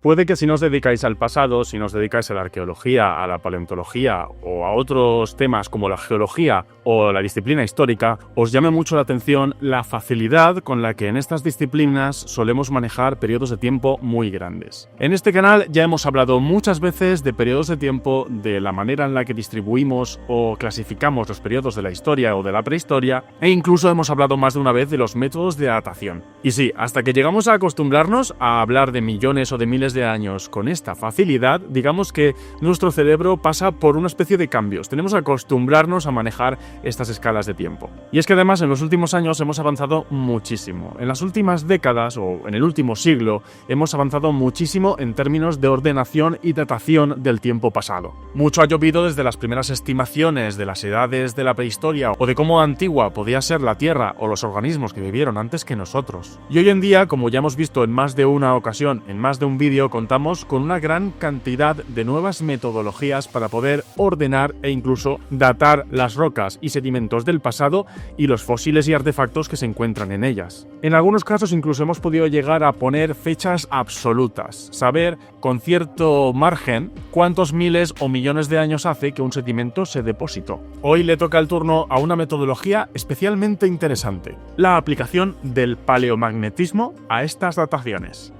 Puede que si no os dedicáis al pasado, si no os dedicáis a la arqueología, a la paleontología o a otros temas como la geología o la disciplina histórica, os llame mucho la atención la facilidad con la que en estas disciplinas solemos manejar periodos de tiempo muy grandes. En este canal ya hemos hablado muchas veces de periodos de tiempo, de la manera en la que distribuimos o clasificamos los periodos de la historia o de la prehistoria, e incluso hemos hablado más de una vez de los métodos de datación. Y sí, hasta que llegamos a acostumbrarnos a hablar de millones o de miles de años con esta facilidad, digamos que nuestro cerebro pasa por una especie de cambios. Tenemos que acostumbrarnos a manejar estas escalas de tiempo. Y es que además en los últimos años hemos avanzado muchísimo. En las últimas décadas o en el último siglo hemos avanzado muchísimo en términos de ordenación y datación del tiempo pasado. Mucho ha llovido desde las primeras estimaciones de las edades de la prehistoria o de cómo antigua podía ser la Tierra o los organismos que vivieron antes que nosotros. Y hoy en día, como ya hemos visto en más de una ocasión, en más de un vídeo, contamos con una gran cantidad de nuevas metodologías para poder ordenar e incluso datar las rocas y sedimentos del pasado y los fósiles y artefactos que se encuentran en ellas. En algunos casos incluso hemos podido llegar a poner fechas absolutas, saber con cierto margen cuántos miles o millones de años hace que un sedimento se depositó. Hoy le toca el turno a una metodología especialmente interesante, la aplicación del paleomagnetismo a estas dataciones.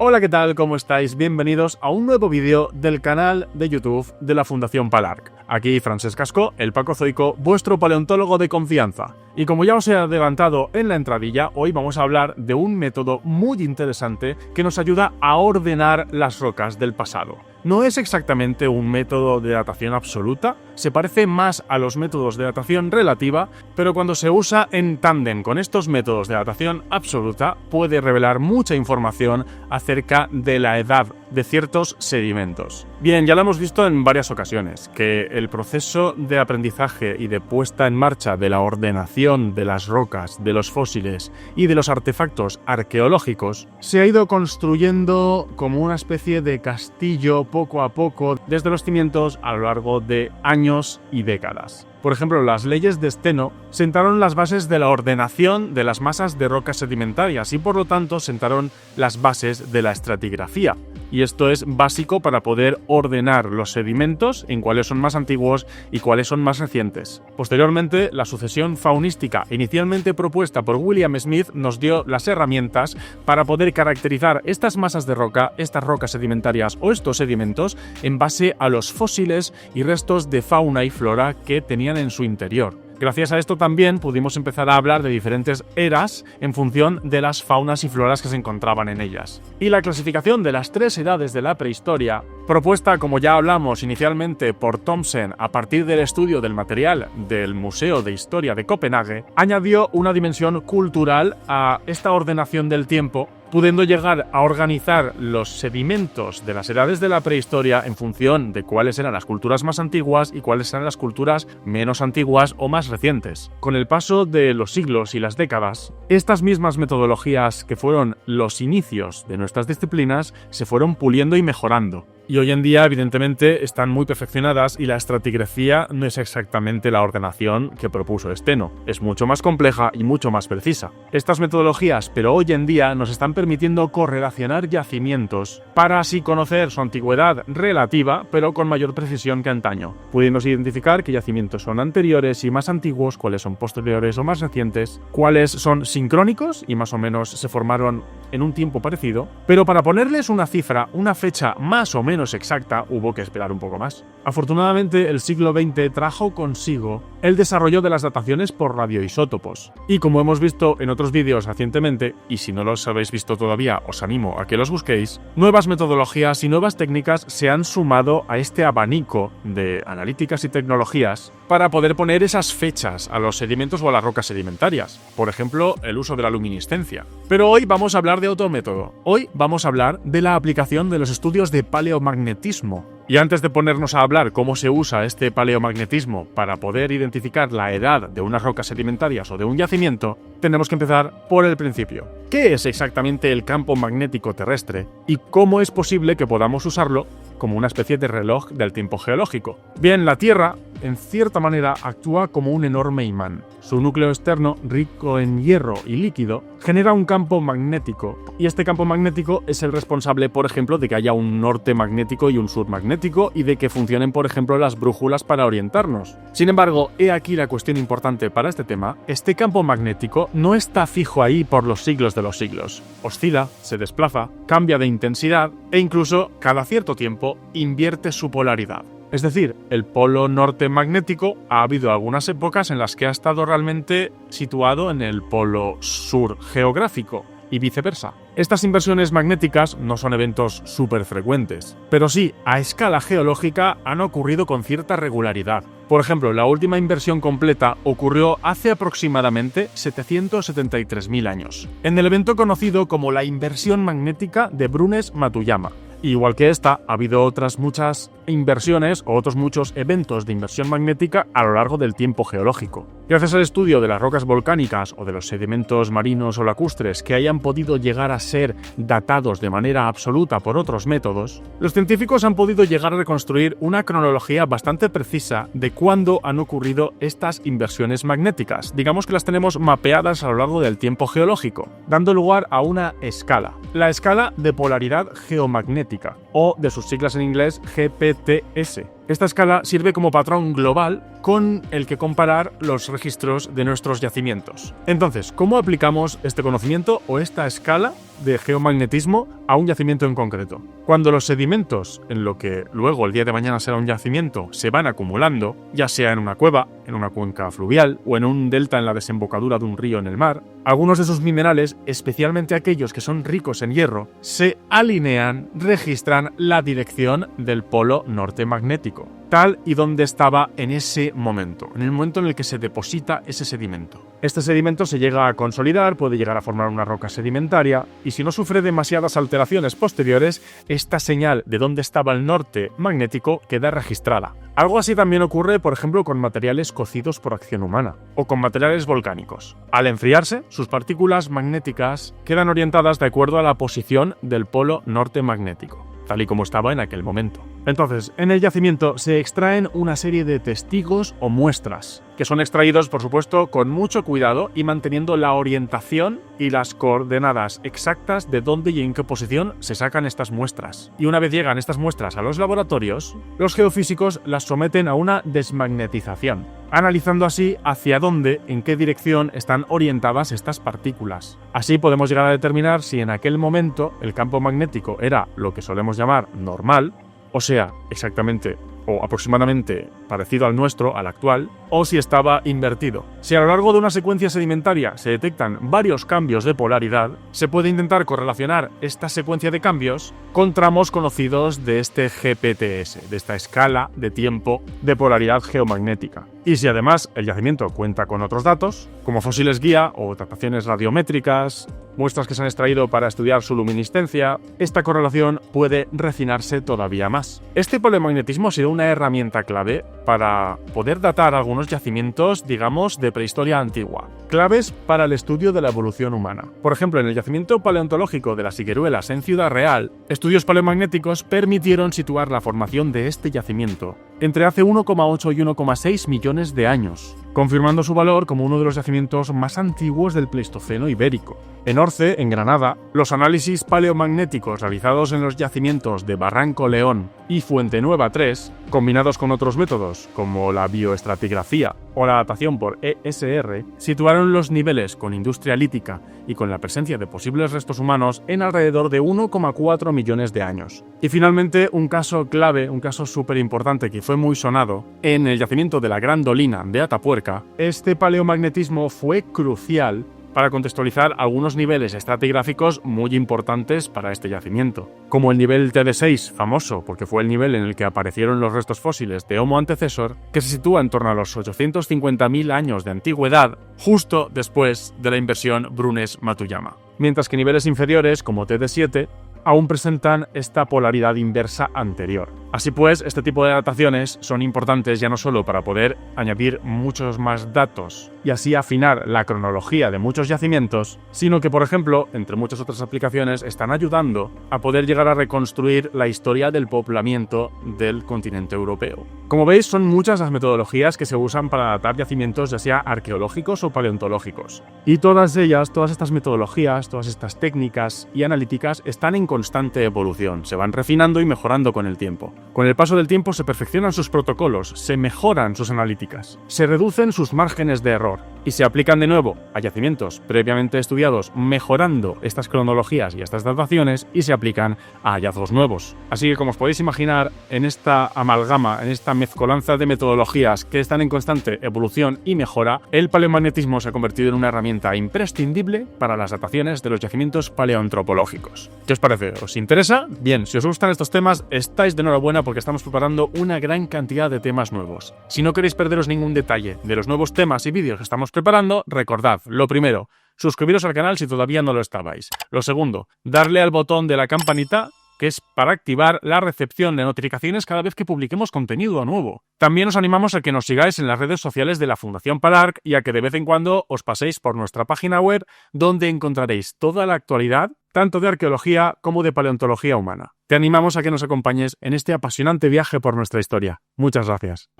Hola, ¿qué tal? ¿Cómo estáis? Bienvenidos a un nuevo vídeo del canal de YouTube de la Fundación Palarc. Aquí Francesc Cascó, el Pacozoico, vuestro paleontólogo de confianza. Y como ya os he adelantado en la entradilla, hoy vamos a hablar de un método muy interesante que nos ayuda a ordenar las rocas del pasado. No es exactamente un método de datación absoluta, se parece más a los métodos de datación relativa, pero cuando se usa en tándem con estos métodos de datación absoluta puede revelar mucha información acerca de la edad de ciertos sedimentos. Bien, ya lo hemos visto en varias ocasiones, que el proceso de aprendizaje y de puesta en marcha de la ordenación de las rocas, de los fósiles y de los artefactos arqueológicos se ha ido construyendo como una especie de castillo poco a poco desde los cimientos a lo largo de años y décadas. Por ejemplo, las leyes de Steno sentaron las bases de la ordenación de las masas de rocas sedimentarias y por lo tanto sentaron las bases de la estratigrafía. Y esto es básico para poder ordenar los sedimentos en cuáles son más antiguos y cuáles son más recientes. Posteriormente, la sucesión faunística inicialmente propuesta por William Smith nos dio las herramientas para poder caracterizar estas masas de roca, estas rocas sedimentarias o estos sedimentos en base a los fósiles y restos de fauna y flora que tenían en su interior. Gracias a esto también pudimos empezar a hablar de diferentes eras en función de las faunas y floras que se encontraban en ellas. Y la clasificación de las tres edades de la prehistoria, propuesta como ya hablamos inicialmente por Thomsen a partir del estudio del material del Museo de Historia de Copenhague, añadió una dimensión cultural a esta ordenación del tiempo, pudiendo llegar a organizar los sedimentos de las edades de la prehistoria en función de cuáles eran las culturas más antiguas y cuáles eran las culturas menos antiguas o más recientes. Con el paso de los siglos y las décadas, estas mismas metodologías que fueron los inicios de nuestras disciplinas se fueron puliendo y mejorando. Y hoy en día, evidentemente, están muy perfeccionadas y la estratigrafía no es exactamente la ordenación que propuso Steno. Es mucho más compleja y mucho más precisa. Estas metodologías, pero hoy en día, nos están permitiendo correlacionar yacimientos para así conocer su antigüedad relativa, pero con mayor precisión que antaño, pudiéndose identificar qué yacimientos son anteriores y más antiguos, cuáles son posteriores o más recientes, cuáles son sincrónicos y más o menos se formaron en un tiempo parecido, pero para ponerles una cifra, una fecha más o menos exacta, hubo que esperar un poco más. Afortunadamente, el siglo XX trajo consigo el desarrollo de las dataciones por radioisótopos. Y como hemos visto en otros vídeos recientemente, y si no los habéis visto todavía, os animo a que los busquéis, nuevas metodologías y nuevas técnicas se han sumado a este abanico de analíticas y tecnologías para poder poner esas fechas a los sedimentos o a las rocas sedimentarias. Por ejemplo, el uso de la luminiscencia. Pero hoy vamos a hablar hablar de otro método. Hoy vamos a hablar de la aplicación de los estudios de paleomagnetismo. Y antes de ponernos a hablar cómo se usa este paleomagnetismo para poder identificar la edad de unas rocas sedimentarias o de un yacimiento, tenemos que empezar por el principio. ¿Qué es exactamente el campo magnético terrestre y cómo es posible que podamos usarlo como una especie de reloj del tiempo geológico? Bien, la Tierra, en cierta manera, actúa como un enorme imán. Su núcleo externo, rico en hierro y líquido, genera un campo magnético, y este campo magnético es el responsable, por ejemplo, de que haya un norte magnético y un sur magnético y de que funcionen, por ejemplo, las brújulas para orientarnos. Sin embargo, he aquí la cuestión importante para este tema: este campo magnético no está fijo ahí por los siglos de los siglos. Oscila, se desplaza, cambia de intensidad e incluso, cada cierto tiempo, invierte su polaridad. Es decir, el polo norte magnético ha habido algunas épocas en las que ha estado realmente situado en el polo sur geográfico y viceversa. Estas inversiones magnéticas no son eventos súper frecuentes, pero sí, a escala geológica han ocurrido con cierta regularidad. Por ejemplo, la última inversión completa ocurrió hace aproximadamente 773.000 años, en el evento conocido como la inversión magnética de Brunés-Matuyama. Igual que esta, ha habido otras muchas inversiones o otros muchos eventos de inversión magnética a lo largo del tiempo geológico. Gracias al estudio de las rocas volcánicas o de los sedimentos marinos o lacustres que hayan podido llegar a ser datados de manera absoluta por otros métodos, los científicos han podido llegar a reconstruir una cronología bastante precisa de cuándo han ocurrido estas inversiones magnéticas. Digamos que las tenemos mapeadas a lo largo del tiempo geológico, dando lugar a una escala, la escala de polaridad geomagnética, o de sus siglas en inglés GPTS. Esta escala sirve como patrón global con el que comparar los registros de nuestros yacimientos. Entonces, ¿cómo aplicamos este conocimiento o esta escala de geomagnetismo a un yacimiento en concreto? Cuando los sedimentos, en lo que luego el día de mañana será un yacimiento, se van acumulando, ya sea en una cueva, en una cuenca fluvial o en un delta en la desembocadura de un río en el mar, algunos de esos minerales, especialmente aquellos que son ricos en hierro, se alinean, registran la dirección del polo norte magnético, tal y donde estaba en ese momento, en el momento en el que se deposita ese sedimento. Este sedimento se llega a consolidar, puede llegar a formar una roca sedimentaria, y si no sufre demasiadas alteraciones posteriores, esta señal de dónde estaba el norte magnético queda registrada. Algo así también ocurre, por ejemplo, con materiales cocidos por acción humana, o con materiales volcánicos. Al enfriarse, sus partículas magnéticas quedan orientadas de acuerdo a la posición del polo norte magnético, tal y como estaba en aquel momento. Entonces, en el yacimiento se extraen una serie de testigos o muestras, que son extraídos, por supuesto, con mucho cuidado y manteniendo la orientación y las coordenadas exactas de dónde y en qué posición se sacan estas muestras. Y una vez llegan estas muestras a los laboratorios, los geofísicos las someten a una desmagnetización, analizando así hacia dónde, en qué dirección están orientadas estas partículas. Así podemos llegar a determinar si en aquel momento el campo magnético era lo que solemos llamar normal, o sea, exactamente o aproximadamente parecido al nuestro, al actual, o si estaba invertido. Si a lo largo de una secuencia sedimentaria se detectan varios cambios de polaridad, se puede intentar correlacionar esta secuencia de cambios con tramos conocidos de este GPTS, de esta escala de tiempo de polaridad geomagnética. Y si además el yacimiento cuenta con otros datos, como fósiles guía o dataciones radiométricas, muestras que se han extraído para estudiar su luminiscencia, esta correlación puede refinarse todavía más. Este paleomagnetismo ha sido una herramienta clave para poder datar algunos yacimientos, digamos, de prehistoria antigua, claves para el estudio de la evolución humana. Por ejemplo, en el yacimiento paleontológico de las Higueruelas en Ciudad Real, estudios paleomagnéticos permitieron situar la formación de este yacimiento entre hace 1,8 y 1,6 millones de años, confirmando su valor como uno de los yacimientos más antiguos del Pleistoceno ibérico. En Orce, en Granada, los análisis paleomagnéticos realizados en los yacimientos de Barranco León y Fuente Nueva 3, combinados con otros métodos como la bioestratigrafía o la datación por ESR, situaron los niveles con industria lítica y con la presencia de posibles restos humanos en alrededor de 1,4 millones de años. Y finalmente, un caso clave, un caso súper importante que fue muy sonado, en el yacimiento de la Gran Dolina de Atapuerca, este paleomagnetismo fue crucial para contextualizar algunos niveles estratigráficos muy importantes para este yacimiento, como el nivel TD6, famoso porque fue el nivel en el que aparecieron los restos fósiles de Homo antecesor, que se sitúa en torno a los 850.000 años de antigüedad, justo después de la inversión Brunés-Matuyama. mientras que niveles inferiores, como TD7, aún presentan esta polaridad inversa anterior. Así pues, este tipo de dataciones son importantes ya no solo para poder añadir muchos más datos y así afinar la cronología de muchos yacimientos, sino que, por ejemplo, entre muchas otras aplicaciones, están ayudando a poder llegar a reconstruir la historia del poblamiento del continente europeo. Como veis, son muchas las metodologías que se usan para datar yacimientos, ya sea arqueológicos o paleontológicos. Y todas estas metodologías, todas estas técnicas y analíticas están en constante evolución, se van refinando y mejorando con el tiempo. Con el paso del tiempo se perfeccionan sus protocolos, se mejoran sus analíticas, se reducen sus márgenes de error y se aplican de nuevo a yacimientos previamente estudiados, mejorando estas cronologías y estas dataciones, y se aplican a hallazgos nuevos. Así que, como os podéis imaginar, en esta amalgama, en esta mezcolanza de metodologías que están en constante evolución y mejora, el paleomagnetismo se ha convertido en una herramienta imprescindible para las dataciones de los yacimientos paleoantropológicos. ¿Qué os parece? ¿Os interesa? Bien, si os gustan estos temas, estáis de enhorabuena porque estamos preparando una gran cantidad de temas nuevos. Si no queréis perderos ningún detalle de los nuevos temas y vídeos que estamos preparando, recordad, lo primero, suscribiros al canal si todavía no lo estabais. Lo segundo, darle al botón de la campanita, que es para activar la recepción de notificaciones cada vez que publiquemos contenido nuevo. También os animamos a que nos sigáis en las redes sociales de la Fundación PALARC y a que de vez en cuando os paséis por nuestra página web, donde encontraréis toda la actualidad, tanto de arqueología como de paleontología humana. Te animamos a que nos acompañes en este apasionante viaje por nuestra historia. Muchas gracias.